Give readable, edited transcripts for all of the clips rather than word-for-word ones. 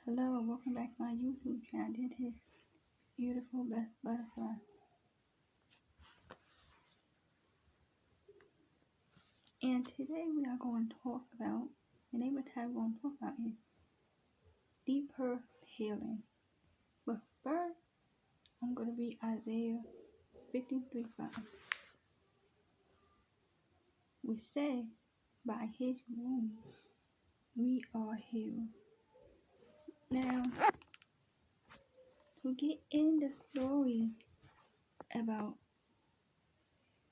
Hello, welcome back to my YouTube channel. This is beautiful butterfly. And today we are going to talk about, the name of the title we're going to talk about is deeper healing. But first, I'm going to read Isaiah 53:5. We say, by his wounds we are healed. Now, to get in the story about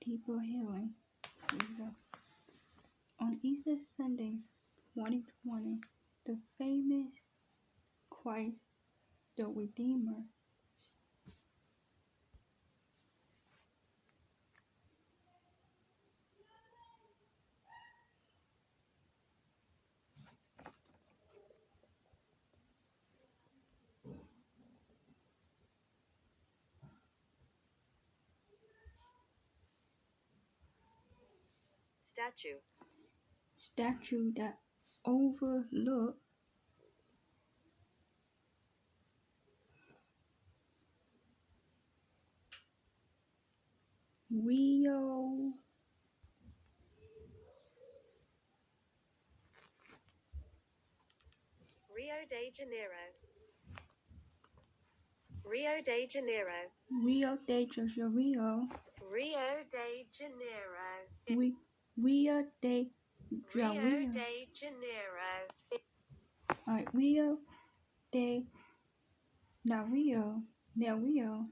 deeper healing, here we go. On Easter Sunday 2020, the famous Christ the Redeemer statue that overlooked Rio de Janeiro. Rio de Janeiro. Rio de Janeiro. Rio de Janeiro. Rio de Janeiro. Rio de Janeiro. Alright, Rio de Janeiro. Rio.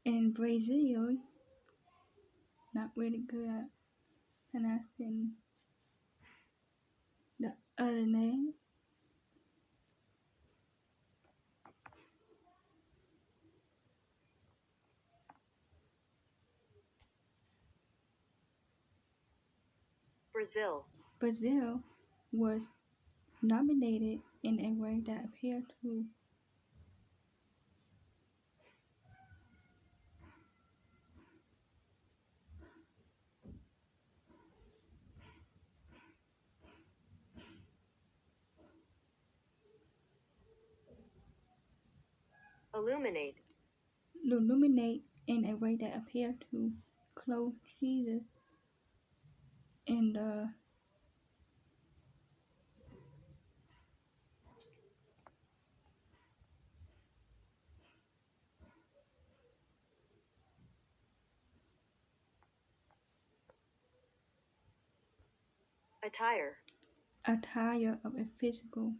In Brazil, not really good at pronouncing the other name. Brazil was nominated in a way that appeared to illuminate in a way that appeared to clothe Jesus in the attire of a physical.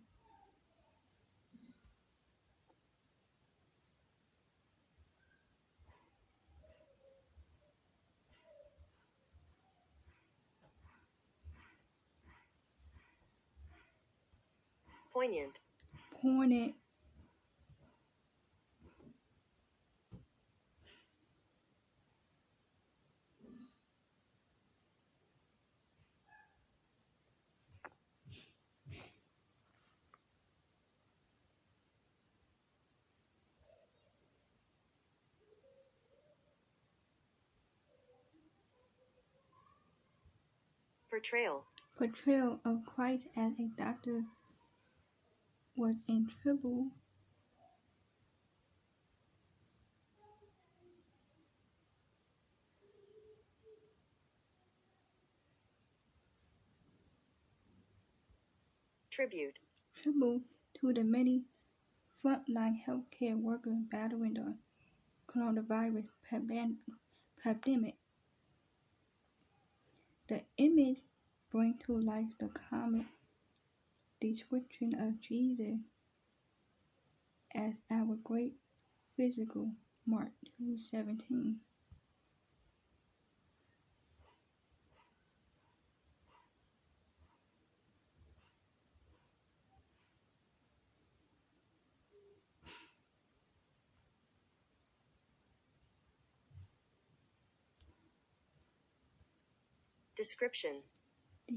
poignant portrayal of Christ as a doctor was in tribute to the many frontline healthcare workers battling the coronavirus pandemic. The image brings to life the comic description of Jesus as our great physical, Mark 2:17.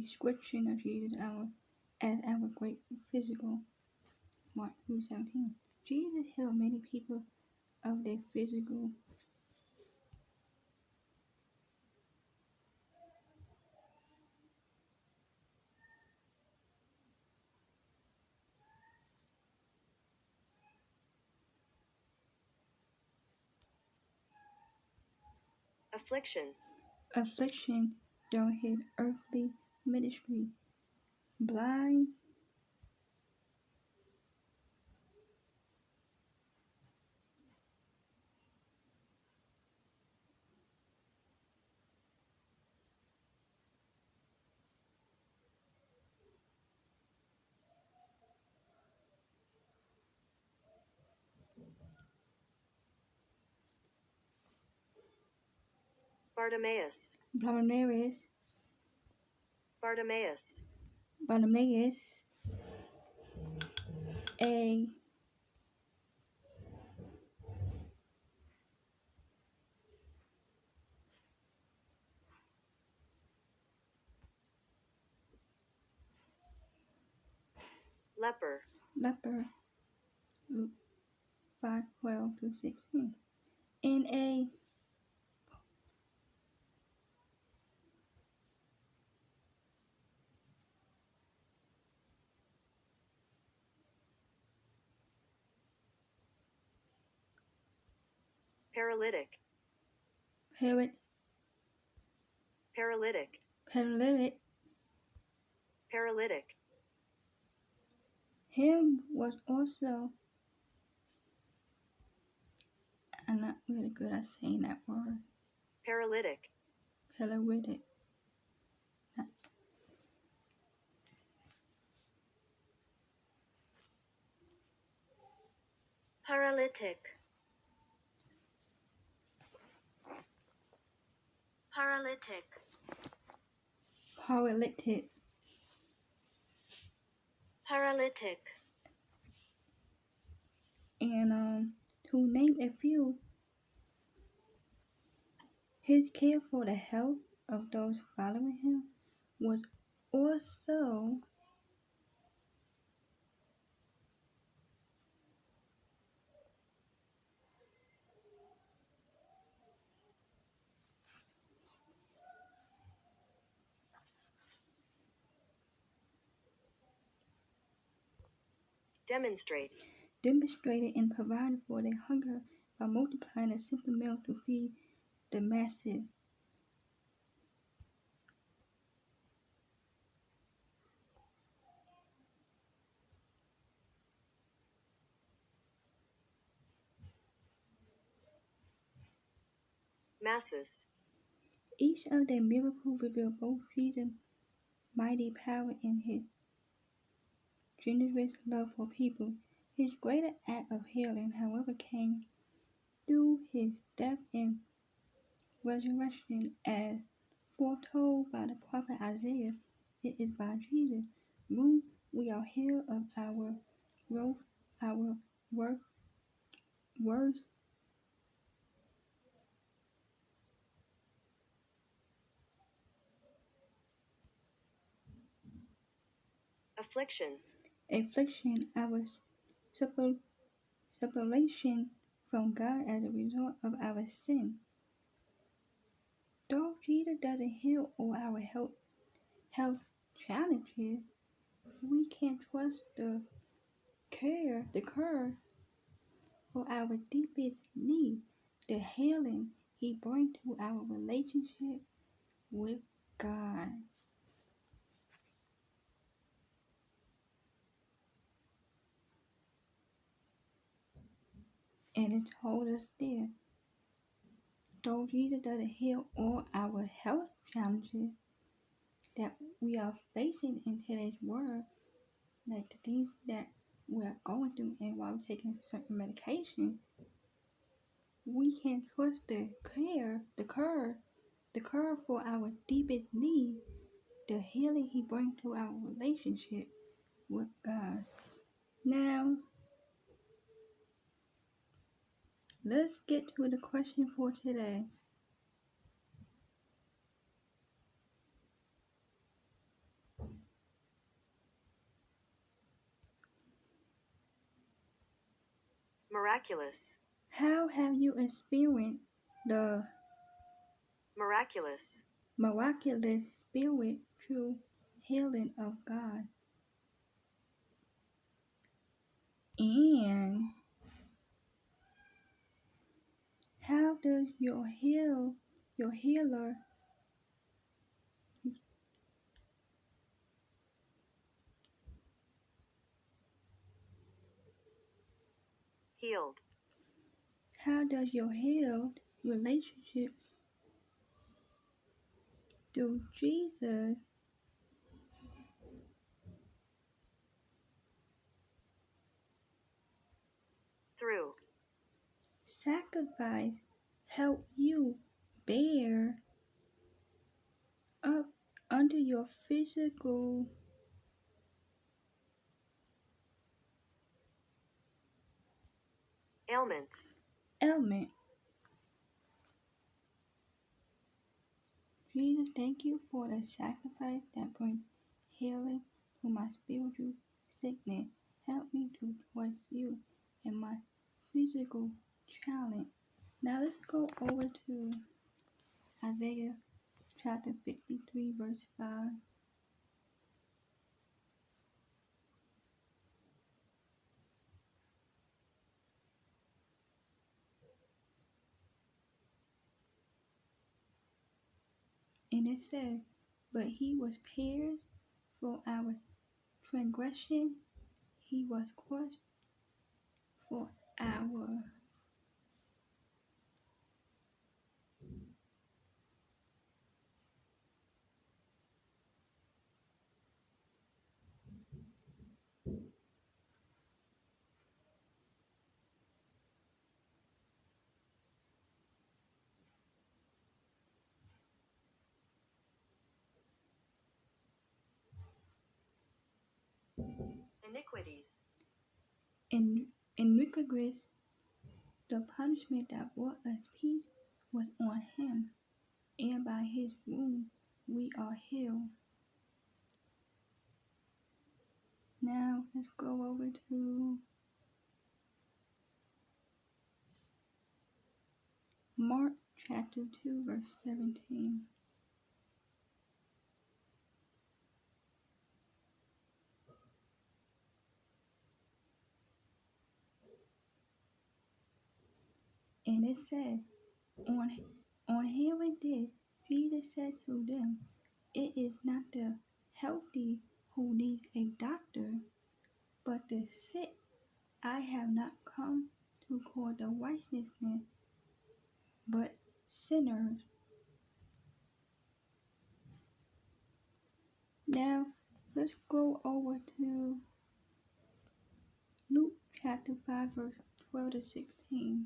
description of Jesus as our great physical, Mark 2:17. Jesus healed many people of their physical affliction, during his earthly ministry. Blind, Bartimaeus, Bartimaeus, Bartimaeus, Bartimaeus, a leper, leper, Luke 5:12-16, and a paralytic, parrot, paralytic, paralytic. paralytic, Him was also, I'm not really good at saying that word, paralytic, paralytic. paralytic, paralytic, Paralytic, paralytic, and to name a few, his care for the health of those following him was also demonstrate, demonstrated and provided for their hunger by multiplying a simple meal to feed the masses. masses, Each of their miracles revealed both Jesus' mighty power and his generous love for people. His greater act of healing, however, came through his death and resurrection as foretold by the prophet Isaiah. It is by Jesus whom we are healed of our growth, our worth, affliction, affliction, our separation from God as a result of our sin. Though Jesus doesn't heal all our health challenges, we can trust the cure for our deepest need, the healing He brings to our relationship with God. And it told us there, though Jesus doesn't heal all our health challenges that we are facing in today's world, like the things that we're going through and while we're taking certain medication, we can trust the cure for our deepest need, the healing He brings to our relationship with God. Now, let's get to the question for today. miraculous, How have you experienced the miraculous, miraculous spiritual healing of God? And how does your your healer, Healed. how does your healed relationship through Jesus Through. sacrifice help you bear up under your physical Ailments. ailment? Jesus, thank you for the sacrifice that brings healing to my spiritual sickness. Help me to trust you in my physical challenge. Now let's go over to Isaiah chapter 53, verse 5. And it says, but he was pierced for our transgression, he was crushed for our Iniquities. iniquities. The punishment that brought us peace was on him, and by his wound we are healed. Now let's go over to Mark chapter 2, verse 17. And it said, on hearing this, Jesus said to them, it is not the healthy who needs a doctor, but the sick. I have not come to call the righteousness, but sinners. Now, let's go over to Luke chapter 5, verse 12 to 16.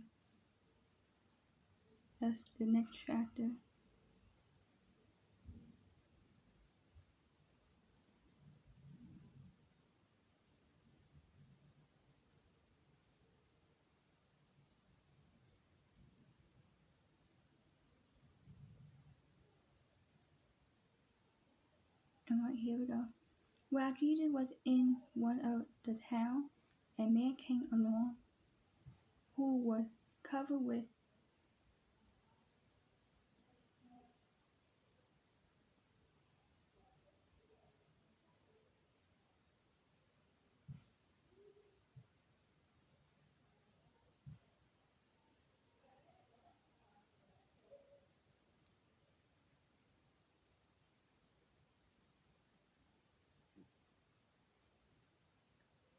That's the next chapter. And right here we go. While Jesus was in one of the towns, a man came along who was covered with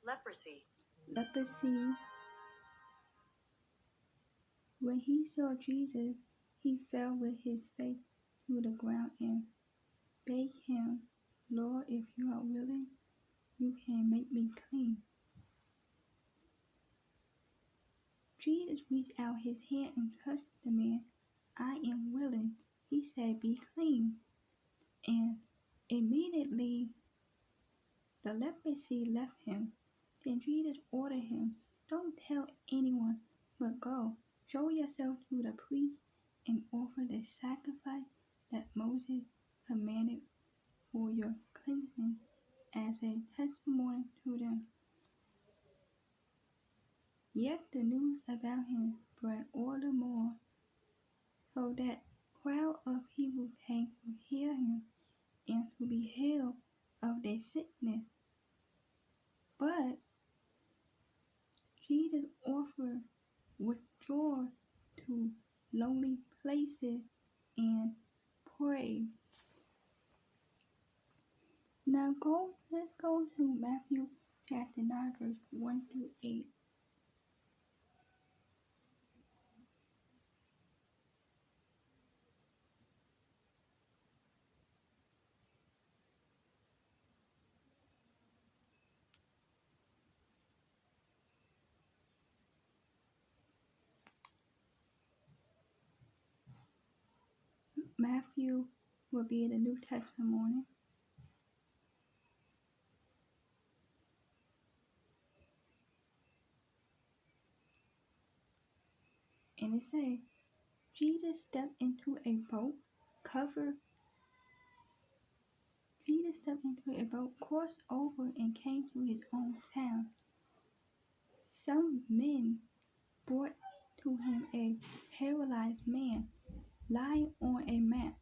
Leprosy. leprosy. When he saw Jesus, he fell with his face to the ground and begged him, Lord, if you are willing, you can make me clean. Jesus reached out his hand and touched the man. I am willing, he said, be clean. And immediately the leprosy left him. Then Jesus ordered him, don't tell anyone, but go, show yourself to the priest and offer the sacrifice that Moses commanded for your cleansing as a testimony to them. Yet the news about him spread all the more, so that crowd of people came to hear him and to be healed of their sickness. But Jesus offered withdraw to lonely places and pray. Now let's go to Matthew chapter 9 verse 1 through 8. Matthew will be in the New Testament. And it says, Jesus stepped into a boat, crossed over, and came to his own town. Some men brought to him a paralyzed man lying on a mat.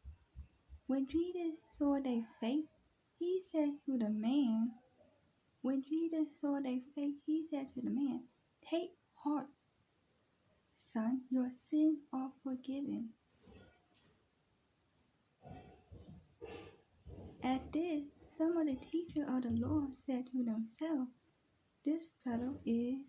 When Jesus saw their faith, he said to the man, "Take heart, son, your sins are forgiven." At this, some of the teachers of the law said to themselves, "This fellow is..."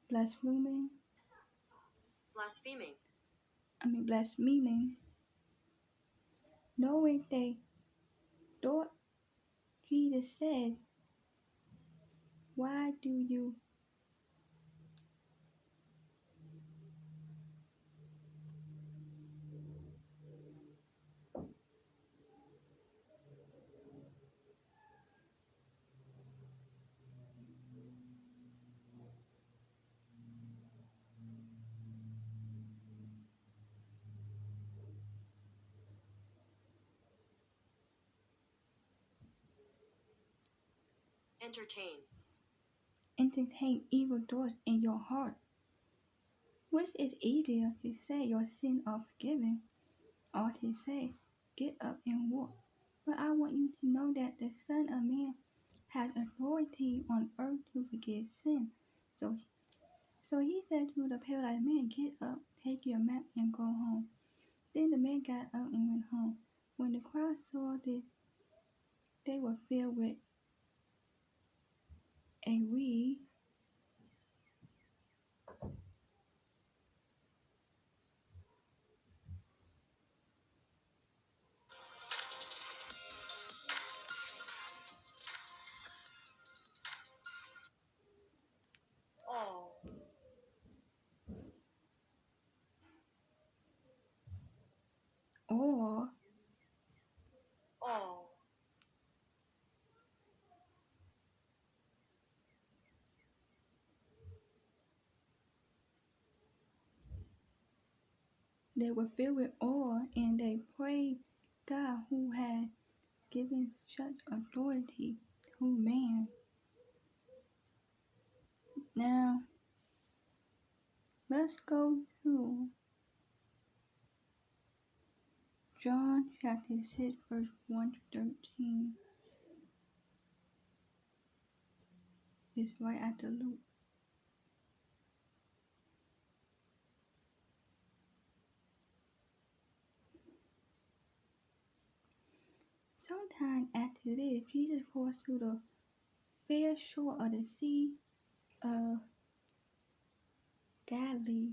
Blaspheming. Blaspheming, knowing they thought, Jesus said, "Why do you..." entertain evil thoughts in your heart? Which is easier, to say your sins are forgiven, or to say, "Get up and walk"? But I want you to know that the Son of Man has authority on earth to forgive sin. So he said to the paralyzed man, "Get up, take your mat, and go home." Then the man got up and went home. When the crowd saw this, they were filled with a awe. They were filled with awe, and they praised God who had given such authority to man. Now, let's go to John chapter 6, verse 1 to 13. It's right after Luke. Sometime after this, Jesus crossed to the fair shore of the Sea of Galilee.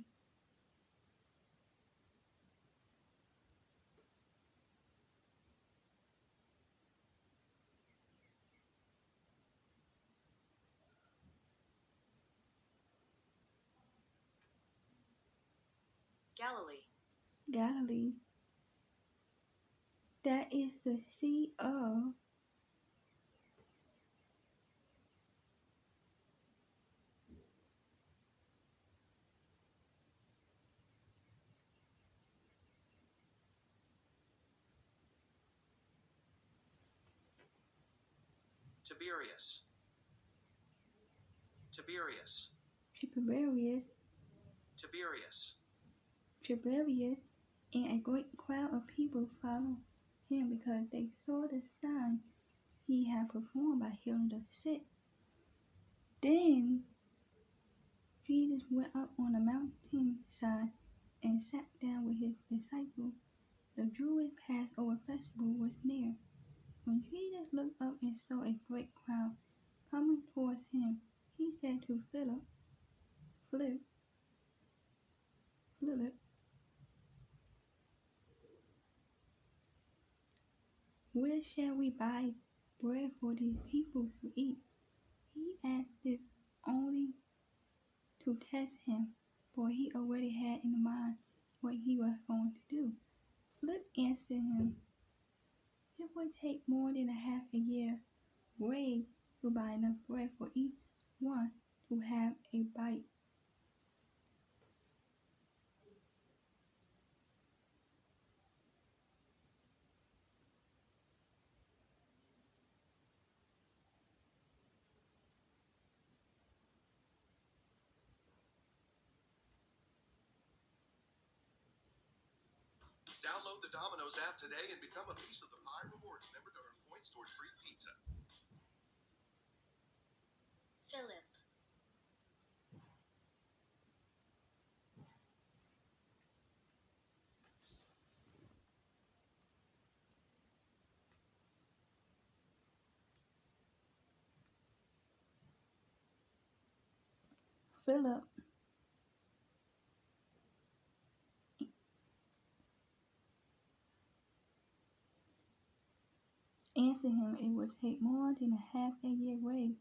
Galilee. That is the Sea of Tiberius. Tiberius. Tiberius, Tiberius. Tiberius, and a great crowd of people followed him because they saw the sign he had performed by healing the sick. Then Jesus went up on a mountainside and sat down with his disciples. The Jewish Passover festival was near. When Jesus looked up and saw a great crowd coming towards him, he said to Philip, where shall we buy bread for these people to eat? He asked this only to test him, for he already had in mind what he was going to do. Philip answered him, it would take more than a half a year wage to buy enough bread for each one to have a bite. Download the Domino's app today and become a piece of the Pie Rewards member to earn points toward free pizza. Philip. Philip answered him, it would take more than a half a year wage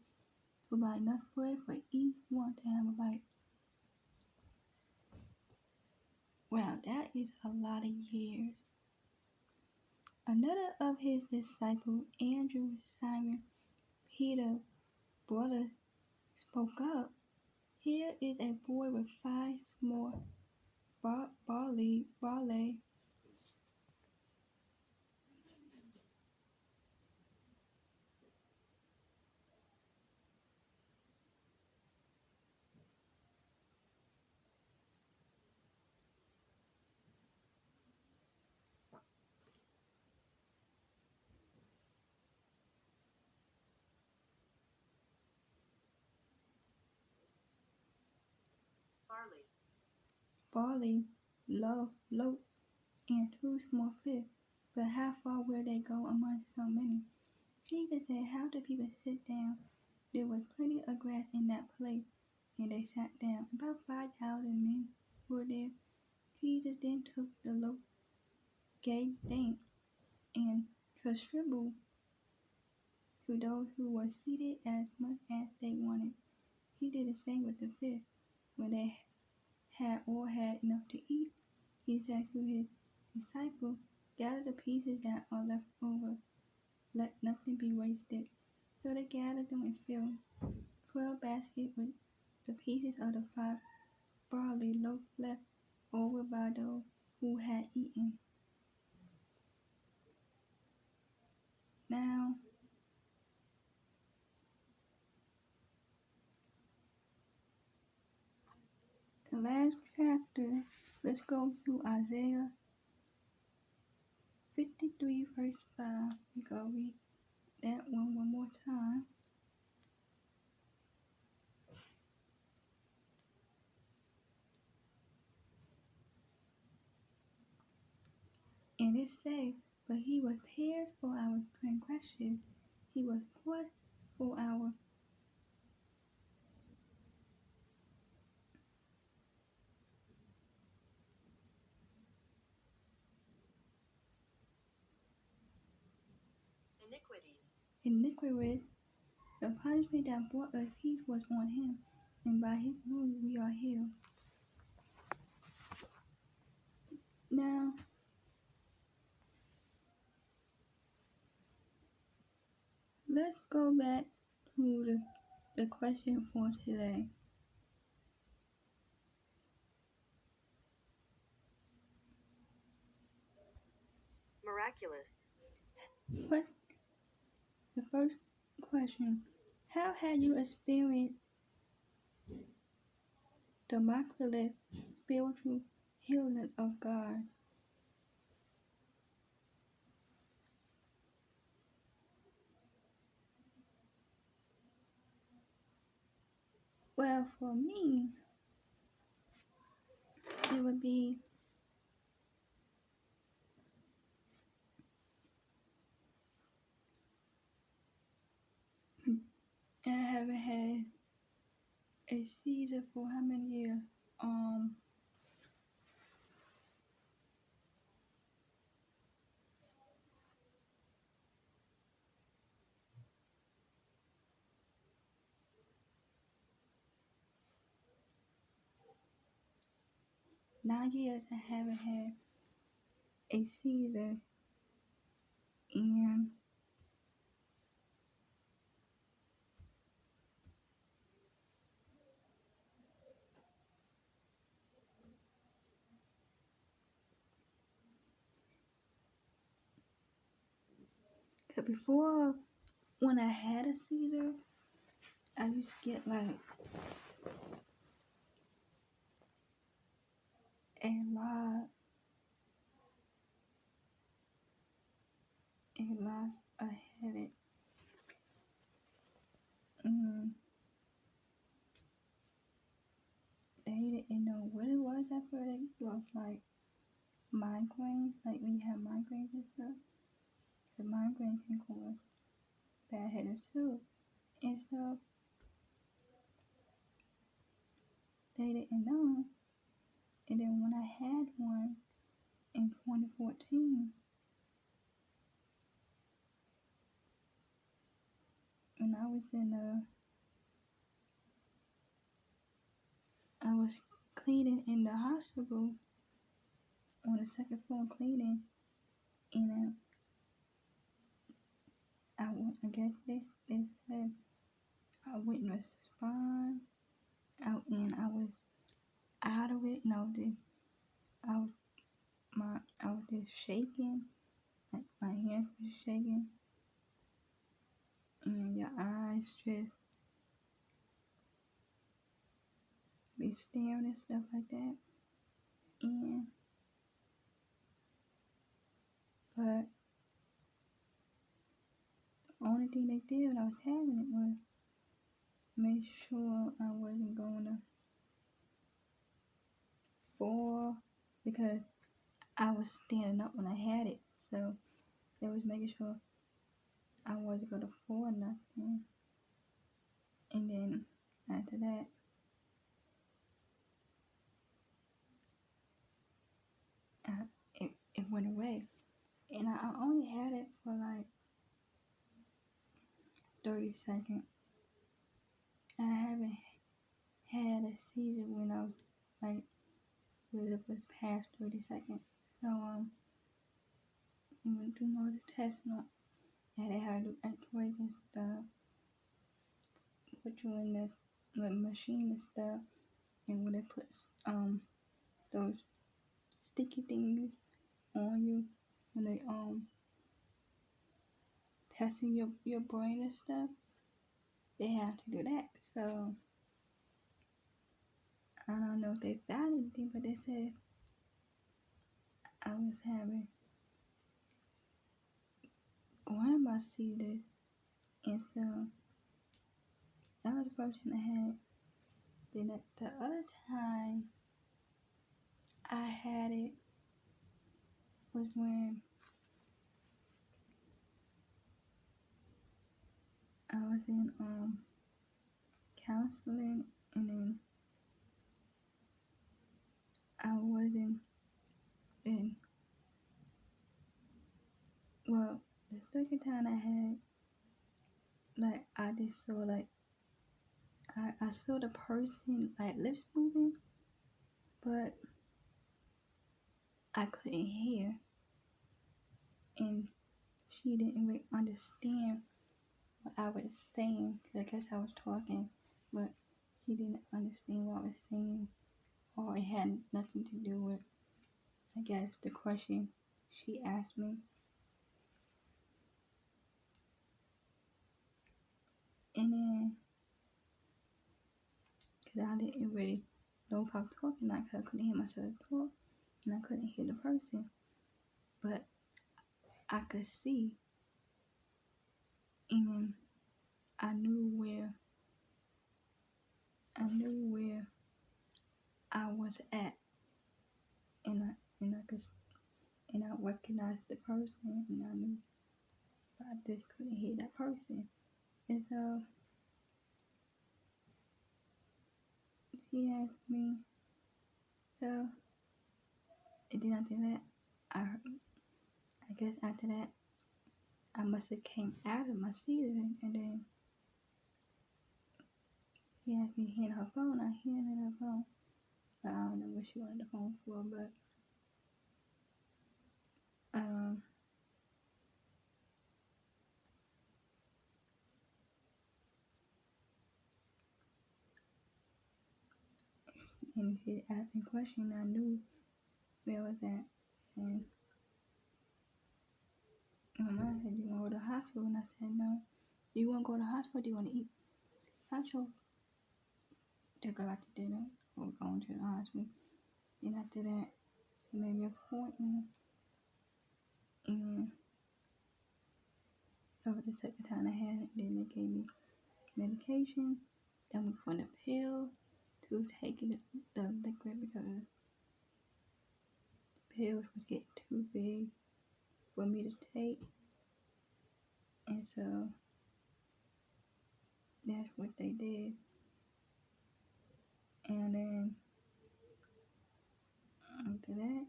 to buy enough bread for each one to have a bite. Wow, that is a lot of years. Another of his disciples, Andrew, Simon Peter's brother, spoke up. Here is a boy with 5 small barley. Barley, loaf, and 2 small fish. But how far will they go among so many? Jesus said, how do people sit down? There was plenty of grass in that place, and they sat down. About 5,000 men were there. Jesus then took the loaf, gave thanks, and distributed to those who were seated as much as they wanted. He did the same with the fish. When they had all had enough to eat, he said to his disciples, gather the pieces that are left over. Let nothing be wasted. So they gathered them and filled 12 baskets with the pieces of the 5 barley loaves left over by those who had eaten. Now, the last chapter, let's go to Isaiah 53 verse 5. We go read that one more time. And it says, but he was pierced for our transgressions, he was crushed for our iniquities. The punishment that brought us peace was on him, and by his wounds we are healed. Now, let's go back to the question for today. Miraculous. What the first Question: how had you experienced the miraculous spiritual healing of God? Well, for me, it would be I haven't had a seizure for how many years? 9 years I haven't had a seizure, and before when I had a seizure, I used to get like a lot, a headache, and they didn't know what it was at first. It was like migraine, like when you have migraines and stuff. The migraine can cause bad headaches too, and so they didn't know. And then when I had one in 2014, when I was cleaning in the hospital on the second floor cleaning, and I guess they said I witnessed spine out, and I was out of it, and I was I was just shaking, like my hands was shaking, and your eyes just be staring and stuff like that, and but the only thing they did when I was having it was make sure I wasn't going to fall, because I was standing up when I had it, so they was making sure I wasn't going to fall or nothing. And then after that, it went away. And I only had it for like 30 seconds. I haven't had a seizure when I was like, really was past 30 seconds. So, they went through all the tests, and they had to do x-rays and stuff, put you in the machine and stuff, and when they put those sticky things on you, when they testing your brain and stuff, they have to do that. So I don't know if they found anything, but they said I was having grandma seizures, and so that was the first time I had it. Then the other time I had it was when I was in counseling, and then I wasn't in. Well, the second time I had, like, I just saw like I saw the person like lips moving, but I couldn't hear, and she didn't really understand what I was saying. I guess I was talking, but she didn't understand what I was saying, or it had nothing to do with, I guess, the question she asked me. And then, because I didn't really know if I was talking or not, because I couldn't hear myself talk, and I couldn't hear the person. But I could see, and I knew where I was at, and I recognized the person, and I knew, but I just couldn't hear that person. And so she asked me, so, and then after that, I guess after that, I must have came out of my season, and then she asked me to hand her phone. I handed her phone, but I don't know what she wanted the phone for, but and she asked me a question. I knew where I was at, and my mom said, "Do you want to go to the hospital?" And I said, "No." "Do you want to go to the hospital? Do you want to eat?" I chose to go out to dinner or going to the hospital. And after that, she made me an appointment, and over the second time I had it, then they gave me medication. Then we from the pill to taking the liquid because the pills was getting too big for me to take, and so that's what they did. And then after that,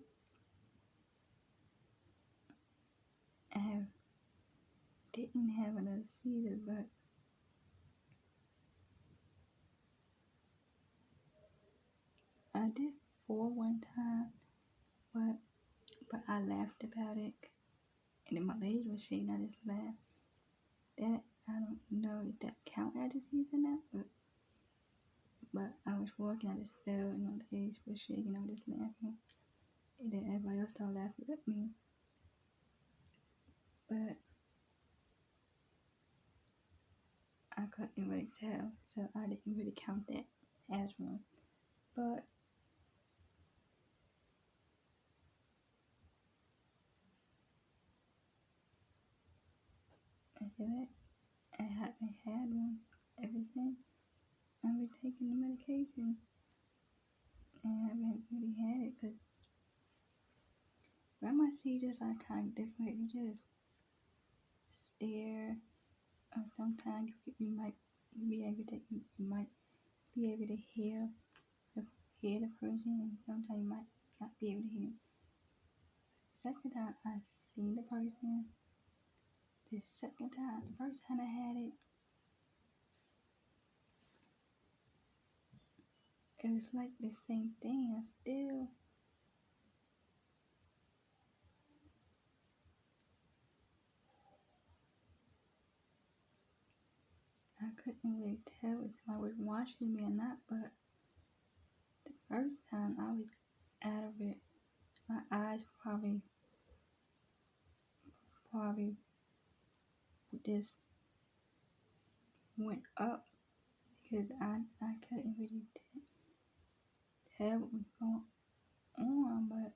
didn't have another seizure, but I did fall one time, but I laughed about it, and then my legs were shaking. I just laughed. That I don't know if that count as a seizure or not, but I was walking, I just fell, and my legs were shaking. I was just laughing, and then everybody else started laughing with me, but I couldn't really tell, so I didn't really count that as one. But after that, I haven't had one ever since. I've been taking the medication, and I haven't really had it because when my seizures are kind of different. You just stare, or sometimes you might be able to hear the person, and sometimes you might not be able to hear. Second time I seen the person, the first time I had it, it was like the same thing. I couldn't really tell if somebody was watching me or not, but the first time I was out of it, my eyes probably just went up because I couldn't really tell what was going on, but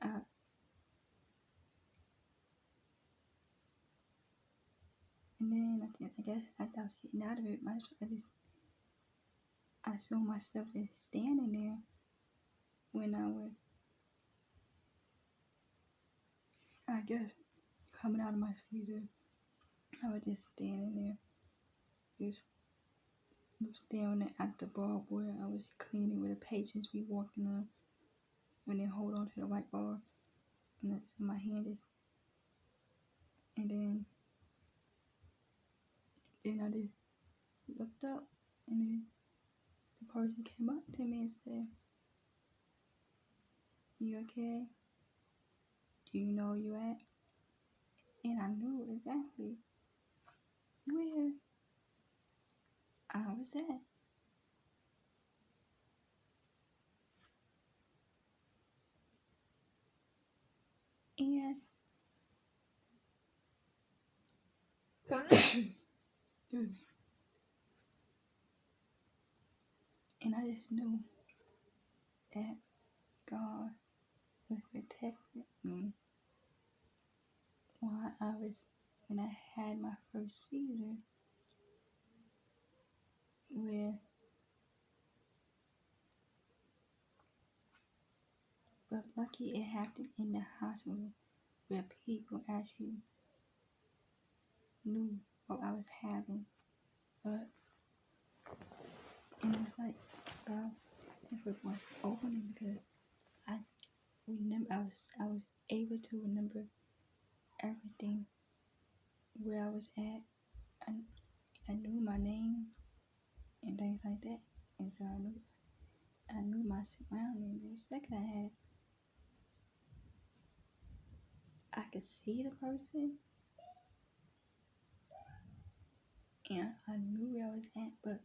I, and then I guess after I was getting out of it, I saw myself just standing there when I guess, coming out of my seizure. I was just standing there, just staring at the bar where I was cleaning, where the patients be walking on, and then hold on to the white bar, and that's my hand is, and then I just looked up, and then the person came up to me and said, "You okay? Do you know where you at?" And I knew exactly where I was at. And Excuse me. And I just knew that God was protecting me while when I had my first seizure, where, but lucky it happened in the hospital where people actually knew what I was having. But it was like God never was opening because I was able to remember everything where I was at. I knew my name and things like that, and so I knew my surroundings. The second I could see the person, and I knew where I was at, but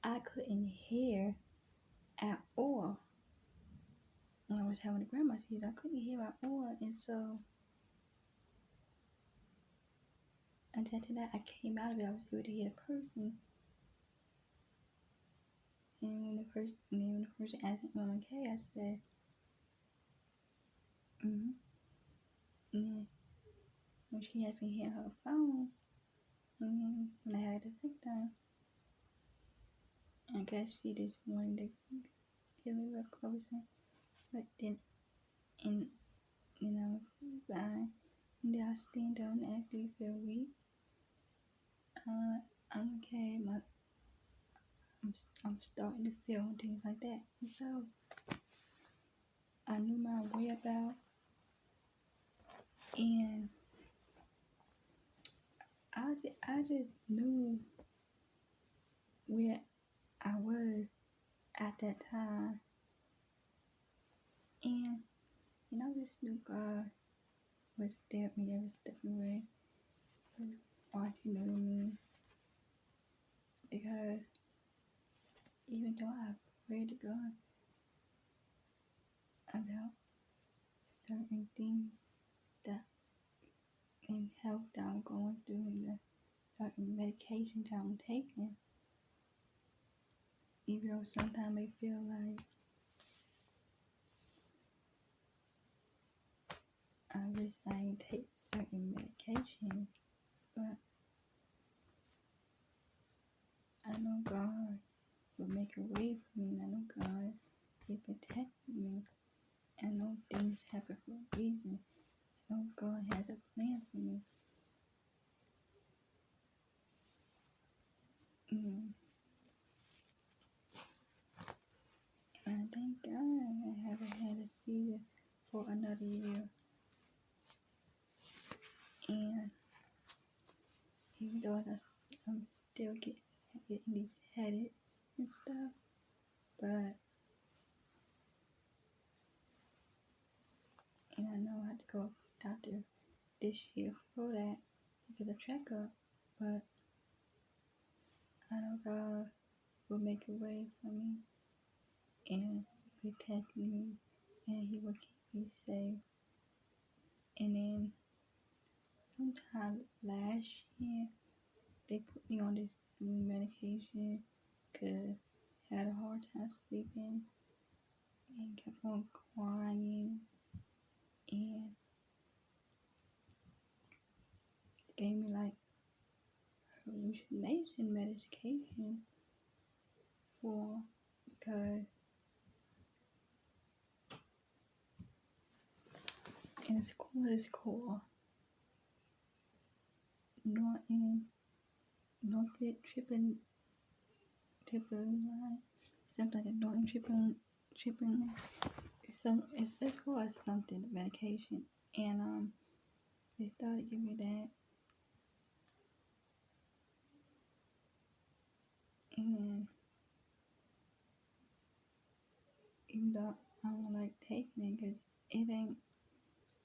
I couldn't hear at all. When I was having the grandma seizure, I couldn't hear at all, and so until that I came out of it, I was able to hear the person. And when the person asked me, "Am I okay?" I said, "Mm-hmm." And then when she had me hear her phone, and then when I had the sick time, I guess she just wanted to get me real closer. But then, and fine. And then I stand up and actually feel weak. I'm okay. I'm starting to feel things like that. And so I knew my way about, and I just knew where I was at that time, and I just knew God was there with me every step of the way, was watching over me, because even though I prayed to God about certain things that in health that I'm going through and the certain medications that I'm taking, even though sometimes I feel like I wish I didn't take certain medication, but I know God will make a way for me, and I know God will protect me. I know things happen for a reason. I know God has a plan for me. And I thank God I haven't had a seizure for another year. And even though I'm still getting these headaches and stuff, but and I know I have to go to the doctor this year for that to get a checkup, but I know God will make a way for me and protect me, and He will keep me safe. And then sometime last year, they put me on this new medication because I had a hard time sleeping and kept on crying, and gave me like hallucination medication because and it's called Nortriptyline, something like Nortriptyline. It's called something medication, and they started giving me that, and even though I don't like taking it because it ain't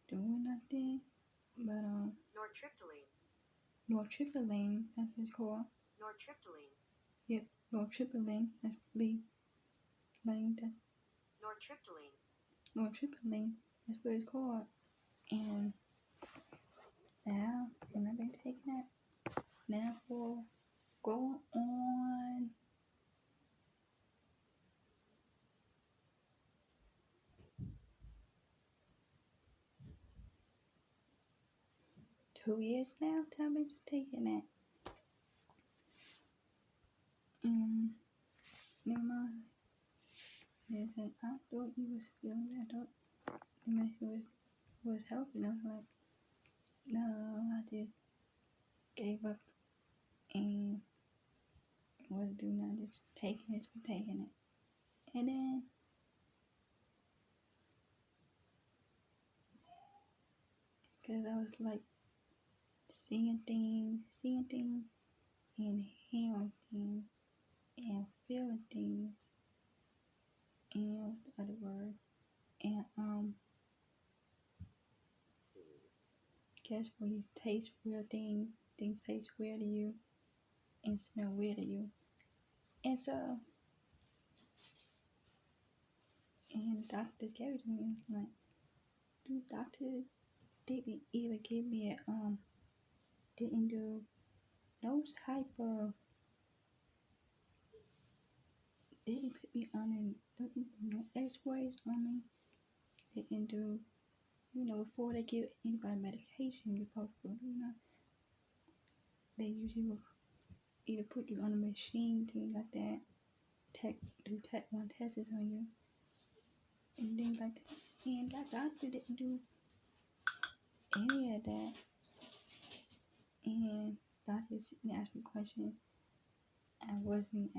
doing nothing, but Nortriptyline, that's what it's called. Yep, Nortriptyline. That's Nortriptyline. That's what it's called. And now, and I've been 2 years now that I've been taking that. Never mind. They said, I thought you was feeling that. I thought the medicine was helping. I was like, no, I just gave up and wasn't doing that. Just taking it for taking it. And then because I was like seeing things and hearing things and feeling things and what's the other word? And guess when you taste weird things taste weird to you and smell weird to you. And so and doctors gave it to me. Like, do doctors didn't even give me a didn't do no type of didn't put me on and didn't do no x-rays on me. Didn't do before they give anybody medication you're supposed to they usually will either put you on a machine, things like that, do tech one tests on you and things like that. And that doctor didn't do any of that. And doctor sitting there asking me questions. I wasn't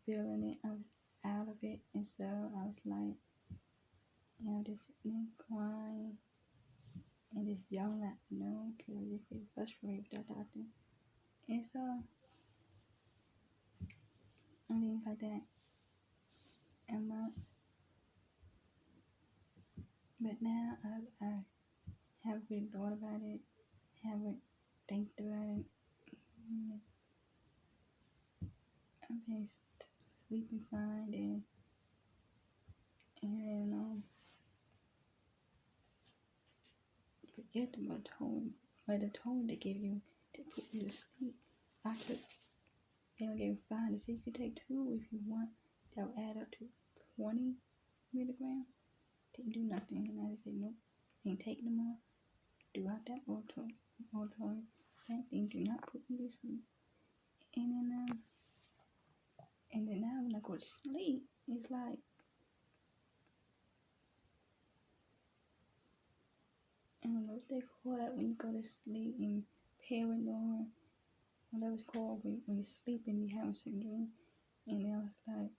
feeling it. I was out of it, and so I was like, just sitting there crying and just yelling at because I was just getting frustrated with that doctor. And so, and things like that. And but now I haven't really thought about it, haven't think about it. I've been sleeping fine and forget the melatonin they give you to put you to sleep. They don't give you 5. They say you can take 2 if you want. That will add up to 20 milligrams. Didn't do nothing. And I just said nope. Ain't take no more. Throughout that melatonin, that thing do not put me to sleep. And then now when I go to sleep, it's like I don't know what they call that when you go to sleep in paranoid, whatever it's called when you're sleeping, you have a certain dream. And then I was like,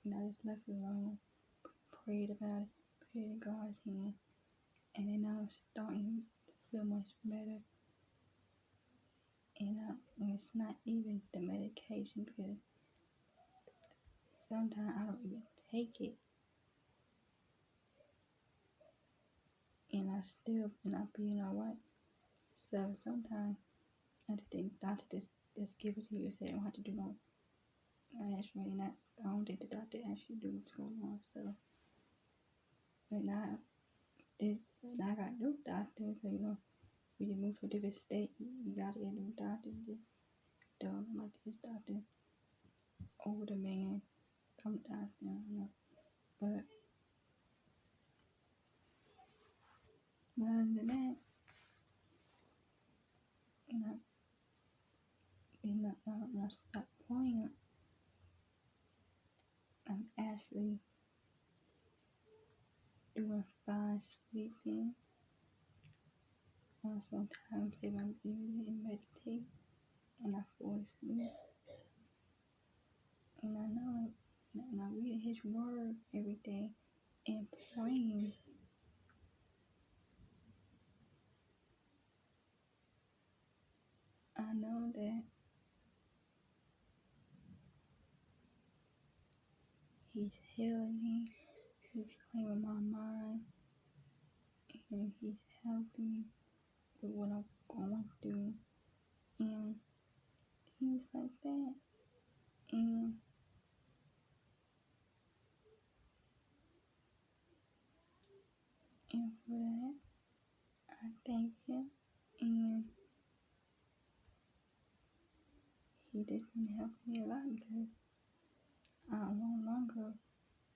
I just left it alone, prayed about it, prayed in God's hand, and then I was starting to feel much better. And it's not even the medication because sometimes I don't even take it, and I still not being alright. So sometimes I just think the doctor just give it to you, say I don't have to do no x-ray, and I don't think the doctor actually do what's going on. So, but now I got new doctors, so when you move to a different state, you gotta get a new doctor. Just don't like this doctor, older man, some doctor, But other than that, when I stop praying, I'm actually doing fine sleeping. Sometimes if I'm even meditate and I fall asleep, and I know, and I read His Word every day and praying. I know that He's healing me, He's clearing my mind, and He's helping me with what I'm going through, and things like that. And for that, I thank Him, and He just been helping me a lot because I no longer